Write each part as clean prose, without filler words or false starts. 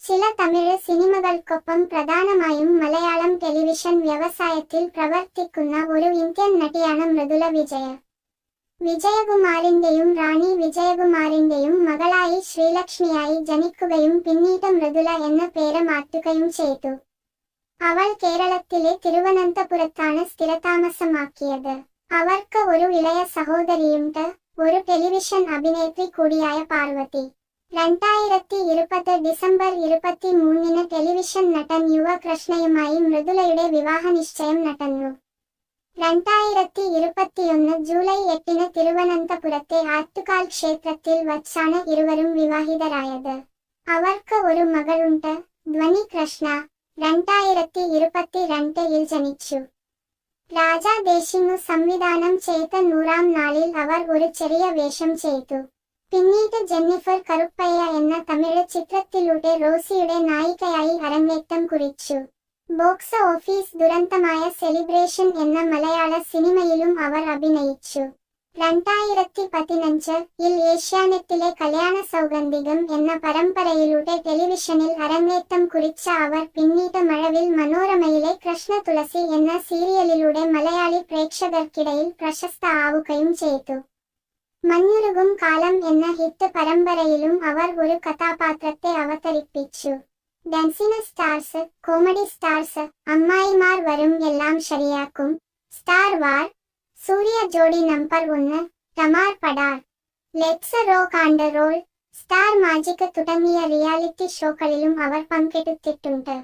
ചില തമിഴ് സിനിമകൾക്കൊപ്പം പ്രധാനമായും മലയാളം ടെലിവിഷൻ വ്യവസായത്തിൽ പ്രവർത്തിക്കുന്ന ഒരു ഇന്ത്യൻ നടിയാണ് മൃദുല വിജയ. വിജയകുമാറിന്റെയും റാണി വിജയകുമാറിന്റെയും മകളായി ശ്രീലക്ഷ്മിയായി ജനിക്കുകയും പിന്നീട് മൃദുല എന്ന പേര് മാറ്റുകയും ചെയ്തു. അവൾ കേരളത്തിലെ തിരുവനന്തപുരത്താണ് സ്ഥിരതാമസമാക്കിയത്. അവർക്ക് ഒരു ഇളയ സഹോദരിയുണ്ട്, ഒരു ടെലിവിഷൻ അഭിനേത്രി കൂടിയായ പാർവതി. 2020 ഡിസംബർ 23 ടെലിവിഷൻ നടൻ യുവ കൃഷ്ണയുമായി മൃദുലയുടെ വിവാഹനിശ്ചയം നടന്നു. 2021 ജൂലൈ 8 തിരുവനന്തപുരത്തെ ആറ്റുകാൽ ക്ഷേത്രത്തിൽ വച്ചാണ് ഇരുവരും വിവാഹിതരായത്. അവർക്ക് ഒരു മകളുണ്ട്, ധ്വനി കൃഷ്ണ. 2022 ജനിച്ചു. രാജാ ദേശിങ്ങു സംവിധാനം ചെയ്ത 100-ാം നാളിൽ അവർ ഒരു ചെറിയ വേഷം ചെയ്തു. പിന്നീട് ജെന്നിഫർ കറുപ്പയ്യ എന്ന തമിഴ് ചിത്രത്തിലൂടെ റോസിയുടെ നായികയായി അരങ്ങേറ്റം കുറിച്ചു. ബോക്സ് ഓഫീസ് ദുരന്തമായ സെലിബ്രേഷൻ എന്ന മലയാള സിനിമയിലും അവർ അഭിനയിച്ചു. 2015 ഏഷ്യാനെറ്റിലെ കല്യാണ സൗഗന്ധികം എന്ന പരമ്പരയിലൂടെ ടെലിവിഷനിൽ അരങ്ങേറ്റം കുറിച്ച അവർ പിന്നീട് മഴവിൽ മനോരമയിലെ കൃഷ്ണ തുളസി എന്ന സീരിയലിലൂടെ മലയാളി പ്രേക്ഷകർക്കിടയിൽ പ്രശസ്ത ആവുകയും ചെയ്തു. മഞ്ഞുരുകും കാലം എന്ന ഹിറ്റ് പരമ്പരയിലും അവർ ഒരു കഥാപാത്രത്തെ അവതരിപ്പിച്ചു. ഡാൻസിന് സ്റ്റാർസ്, കോമഡി സ്റ്റാർസ്, അമ്മായിമാർ വരും എല്ലാം ശരിയാക്കും, star war, Surya Jodi number 1, Tamaar Padaar, let's rock and roll, star magic തുടങ്ങിയ റിയാലിറ്റി ഷോകളിലും അവർ പങ്കെടുത്തിട്ടുണ്ട്.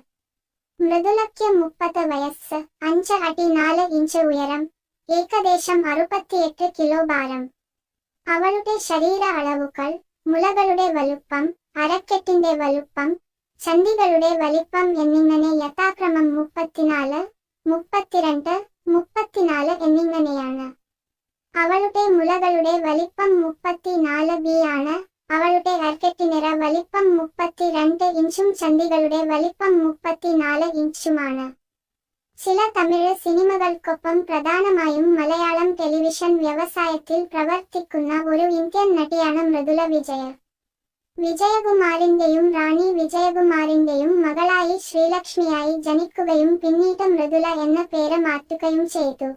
മൃദുലയ്ക്ക് 30 വയസ്സ്, 5 അടി 4 ഇഞ്ച് ഉയരം, ഏകദേശം 68 കിലോ ഭാരം. അവളുടെ ശരീര അളവുകൾ, മുലകളുടെ വലുപ്പം, അരക്കെട്ടിന്റെ വലുപ്പം, ചന്തികളുടെ വലിപ്പം എന്നിങ്ങനെ യഥാക്രമം 34, 32, 34 എന്നിങ്ങനെയാണ്. അവളുടെ മുലകളുടെ വലിപ്പം 34B ആണ്. അവളുടെ അരക്കെട്ടിനിര വലിപ്പം 32 ഇഞ്ചും ചന്തികളുടെ വലിപ്പം 34 ഇഞ്ചുമാണ്. ചില തമിഴ് സിനിമകൾക്കൊപ്പം പ്രധാനമായും മലയാളം ടെലിവിഷൻ വ്യവസായത്തിൽ പ്രവർത്തിക്കുന്ന ഒരു ഇന്ത്യൻ നടിയാണ് മൃദുല വിജയ. വിജയകുമാറിന്റെയും റാണി വിജയകുമാറിന്റെയും മകളായി ശ്രീലക്ഷ്മിയായി ജനിക്കുകയും പിന്നീട് മൃദുല എന്ന പേര് മാറ്റുകയും ചെയ്തു.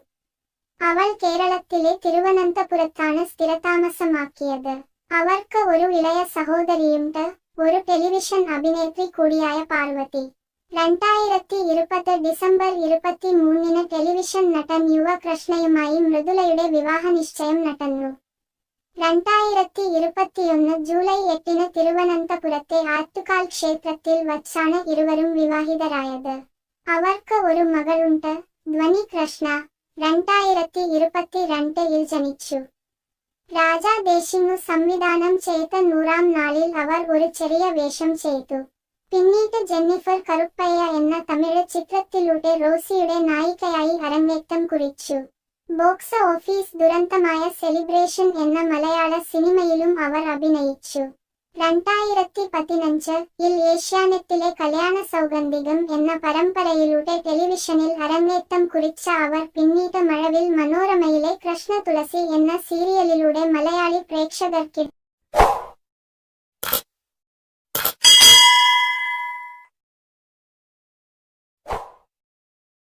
അവൾ കേരളത്തിലെ തിരുവനന്തപുരത്താണ് സ്ഥിരതാമസമാക്കിയത്. അവർക്ക് ഒരു ഇളയ സഹോദരിയുണ്ട്, ഒരു ടെലിവിഷൻ അഭിനേത്രി കൂടിയായ പാർവതി. 2020 ഡിസംബർ 23 ടെലിവിഷൻ നടൻ യുവ കൃഷ്ണയുമായി മൃദുലയുടെ വിവാഹനിശ്ചയം നടന്നു. 2021 ജൂലൈ 8 തിരുവനന്തപുരത്തെ ആറ്റുകാൽ ക്ഷേത്രത്തിൽ വച്ചാണ് ഇരുവരും വിവാഹിതരായത്. അവർക്ക് ഒരു മകളുണ്ട്, ധ്വനി കൃഷ്ണ. 2022 ജനിച്ചു. രാജാ ദേശിങ്ങു സംവിധാനം ചെയ്ത 100-ാം നാളിൽ അവർ ഒരു ചെറിയ വേഷം ചെയ്തു. പിന്നീട് ജെന്നിഫർ കറുപ്പയ്യ എന്ന തമിഴ് ചിത്രത്തിലൂടെ റോസിയുടെ നായികയായി അരങ്ങേറ്റം കുറിച്ചു. ബോക്സ് ഓഫീസ് ദുരന്തമായ സെലിബ്രേഷൻ എന്ന മലയാള സിനിമയിലും അവർ അഭിനയിച്ചു. 2015 ഏഷ്യാനെറ്റിലെ കല്യാണ സൗഗന്ധികം എന്ന പരമ്പരയിലൂടെ ടെലിവിഷനിൽ അരങ്ങേറ്റം കുറിച്ച അവർ പിന്നീട് മഴവിൽ മനോരമയിലെ കൃഷ്ണ തുളസി എന്ന സീരിയലിലൂടെ മലയാളി പ്രേക്ഷകർക്കിടയിൽ